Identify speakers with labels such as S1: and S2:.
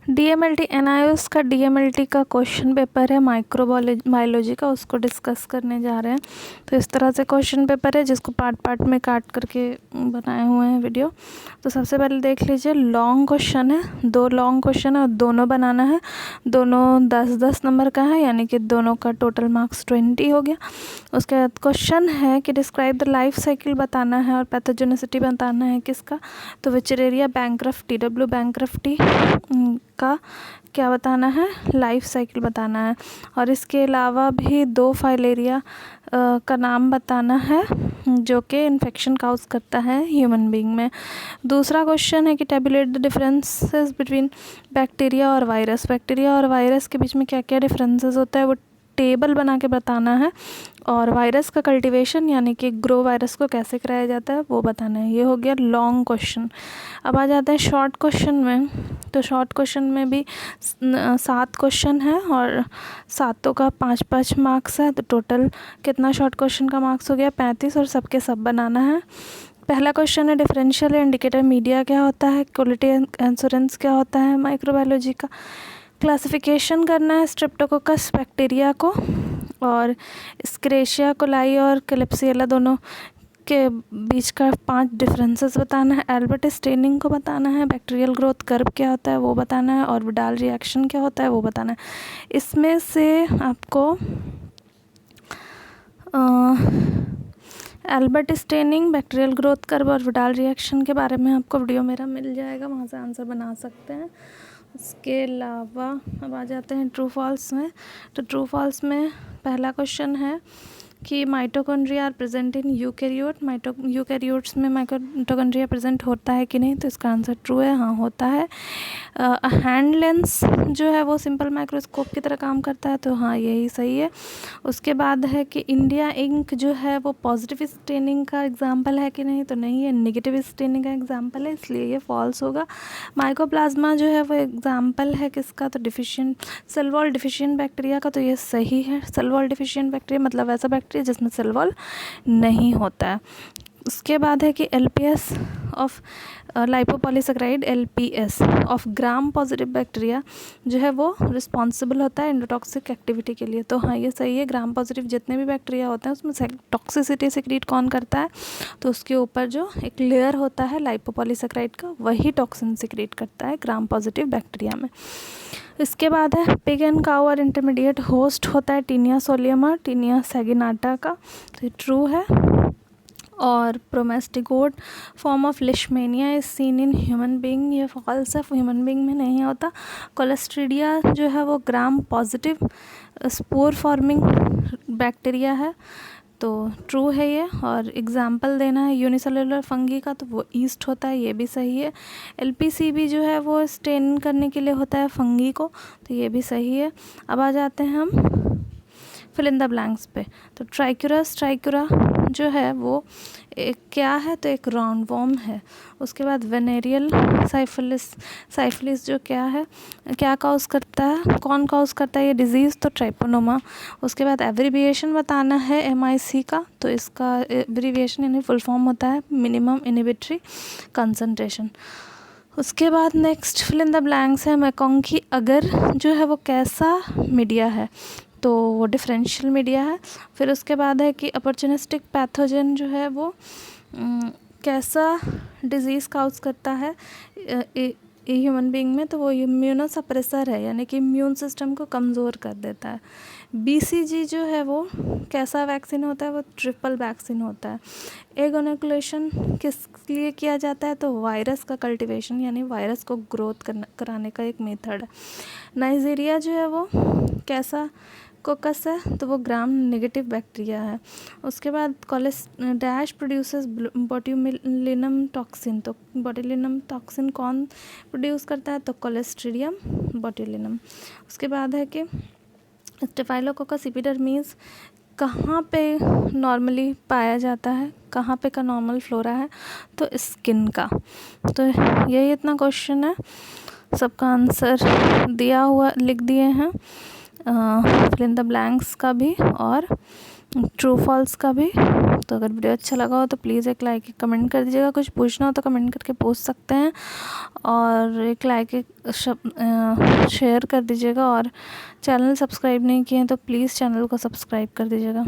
S1: DMLT NIOS का DMLT का question paper है माइक्रोबायोलॉजी का, उसको डिस्कस करने जा रहे हैं। तो इस तरह से क्वेश्चन पेपर है जिसको पार्ट में काट करके बनाए हुए हैं वीडियो। तो सबसे पहले देख लीजिए, लॉन्ग क्वेश्चन है, 2 लॉन्ग क्वेश्चन है और दोनों बनाना है। दोनों 10-10 नंबर का है, यानी कि दोनों का टोटल मार्क्स 20 हो गया। उसके बाद क्वेश्चन है कि डिस्क्राइब द लाइफ साइकिल बताना है और पैथोजेनिसिटी बताना है किसका, तो विचरेरिया बैंक्रफ्टी, डब्ल्यू बैंक्रफ्टी का क्या बताना है, लाइफ साइकिल बताना है। और इसके अलावा भी 2 फाइलेरिया का नाम बताना है जो कि इन्फेक्शन काउज करता है ह्यूमन बीइंग में। दूसरा क्वेश्चन है कि tabulate the differences between bacteria और वायरस, बैक्टीरिया और वायरस के बीच में क्या क्या डिफरेंसेस होता है वो टेबल बना के बताना है। और वायरस का कल्टीवेशन यानी कि ग्रो वायरस को कैसे कराया जाता है वो बताना है। ये हो गया लॉन्ग क्वेश्चन। अब आ जाते हैं शॉर्ट क्वेश्चन में। तो शॉर्ट क्वेश्चन में भी 7 क्वेश्चन है और 7 का 5-5 मार्क्स है। तो टोटल कितना शॉर्ट क्वेश्चन का मार्क्स हो गया, 35, और सबके सब बनाना है। पहला क्वेश्चन है डिफरेंशियल इंडिकेटर मीडिया क्या होता है, क्वालिटी इंश्योरेंस क्या होता है माइक्रोबायोलॉजी का, क्लासिफिकेशन करना है स्ट्रेप्टोकोकस बैक्टीरिया को, और स्क्रेशिया कोलाई और क्लिप्सिएला दोनों के बीच का 5 डिफरेंसेस बताना है। एल्बर्ट स्टेनिंग को बताना है, बैक्टीरियल ग्रोथ कर्व क्या होता है वो बताना है, और विडाल रिएक्शन क्या होता है वो बताना है। इसमें से आपको Albert staining, bacterial growth curve और विडाल रिएक्शन के बारे में आपको वीडियो मेरा मिल जाएगा, वहाँ से आंसर बना सकते हैं। उसके अलावा अब आ जाते हैं ट्रू फॉल्स में। तो ट्रू फॉल्स में पहला क्वेश्चन है कि mitochondria are present in eukaryote, eukaryotes में माइटोकॉन्ड्रिया प्रेजेंट होता है कि नहीं, तो इसका आंसर ट्रू है, हाँ होता है। हैंड लेंस जो है वो सिंपल माइक्रोस्कोप की तरह काम करता है, तो हाँ यही सही है। उसके बाद है कि इंडिया इंक जो है वो पॉजिटिव स्टेनिंग का एग्जाम्पल है कि नहीं, तो नहीं है, नेगेटिव स्टेनिंग का एग्जाम्पल है, इसलिए ये फॉल्स होगा। माइकोप्लाज्मा जो है वो एग्जाम्पल है किसका, तो deficient cell wall deficient bacteria का, तो ये सही है। सेल वॉल डिफिशिएंट बैक्टीरिया मतलब ऐसा बैक्टीरिया जिसमें सेल वॉल नहीं होता है। उसके बाद है कि LPS of lipopolysaccharide, LPS of gram positive bacteria जो है वो रिस्पॉन्सिबल होता है एंडोटॉक्सिक एक्टिविटी के लिए, तो हाँ ये सही है। ग्राम पॉजिटिव जितने भी बैक्टीरिया होते हैं उसमें टॉक्सिसिटी सिक्रीट कौन करता है, तो उसके ऊपर जो एक लेयर होता है लाइपोपॉलीसेकेराइड का वही टॉक्सिन सिक्रीट करता है ग्राम पॉजिटिव बैक्टीरिया में। इसके बाद है पिग एंड काउ और इंटरमीडिएट होस्ट होता है टीनिया सोलियम और टीनिया सैगिनाटा का, तो ये ट्रू है। और promastigote form of Leishmania is seen in human being, ये फॉल्स है, ह्यूमन बीइंग में नहीं होता। कोलेस्ट्रीडिया जो है वो gram positive spore forming bacteria है, तो ट्रू है ये। और एग्जाम्पल देना है यूनिसेलुलर फंगी का, तो वो ईस्ट होता है, ये भी सही है। एलपीसीबी जो है वो स्टेन करने के लिए होता है फंगी को, तो ये भी सही है। अब आ जाते हैं हम फिल इन द ब्लैंक्स पे। तो ट्राइक्यूरा जो है वो एक क्या है, तो एक राउंड वॉर्म है। उसके बाद वेनेरियल साइफिलिस जो क्या है, क्या कॉज करता है, कौन कॉज करता है ये डिजीज़, तो ट्राइपोनोमा। उसके बाद एब्रीविएशन बताना है MIC का, तो इसका एब्रीविएशन यानी फुल फॉर्म होता है मिनिमम इनहिबिटरी कंसंट्रेशन। उसके बाद next fill in the blanks है मैकोंकी अगर जो है वो कैसा मीडिया है, तो वो डिफरेंशियल मीडिया है। फिर उसके बाद है कि अपॉर्चुनिस्टिक पैथोजन जो है वो कैसा डिजीज़ काउज करता है ह्यूमन बीइंग में, तो वो इम्यूनोसप्रेसर है, यानी कि इम्यून सिस्टम को कमज़ोर कर देता है। BCG जो है वो कैसा वैक्सीन होता है, वो ट्रिपल वैक्सीन होता है। एग इनोकुलेशन किस लिए किया जाता है, तो वायरस का कल्टीवेशन यानी वायरस को ग्रोथ कराने का एक मेथड है। नाइजीरिया जो है वो कैसा कोकस है, तो वो ग्राम नेगेटिव बैक्टीरिया है। उसके बाद डैश प्रोड्यूसेस बोट्यूलिनम टॉक्सिन, तो बोट्यूलिनम टॉक्सिन कौन प्रोड्यूस करता है, तो कोलेस्ट्रीडियम बोट्यूलिनम। उसके बाद है कि स्टेफाइलोकोकस एपिडर्मिस कहाँ पे नॉर्मली पाया जाता है, कहाँ पे का नॉर्मल फ्लोरा है, तो स्किन का। तो यही इतना क्वेश्चन है, सबका आंसर दिया हुआ लिख दिए हैं, फिल इन द ब्लैंक्स का भी और ट्रू फॉल्स का भी। तो अगर वीडियो अच्छा लगा हो तो प्लीज़ एक लाइक एक कमेंट कर दीजिएगा। कुछ पूछना हो तो कमेंट करके पूछ सकते हैं, और एक लाइक एक शेयर कर दीजिएगा। और चैनल सब्सक्राइब नहीं किए हैं तो प्लीज़ चैनल को सब्सक्राइब कर दीजिएगा।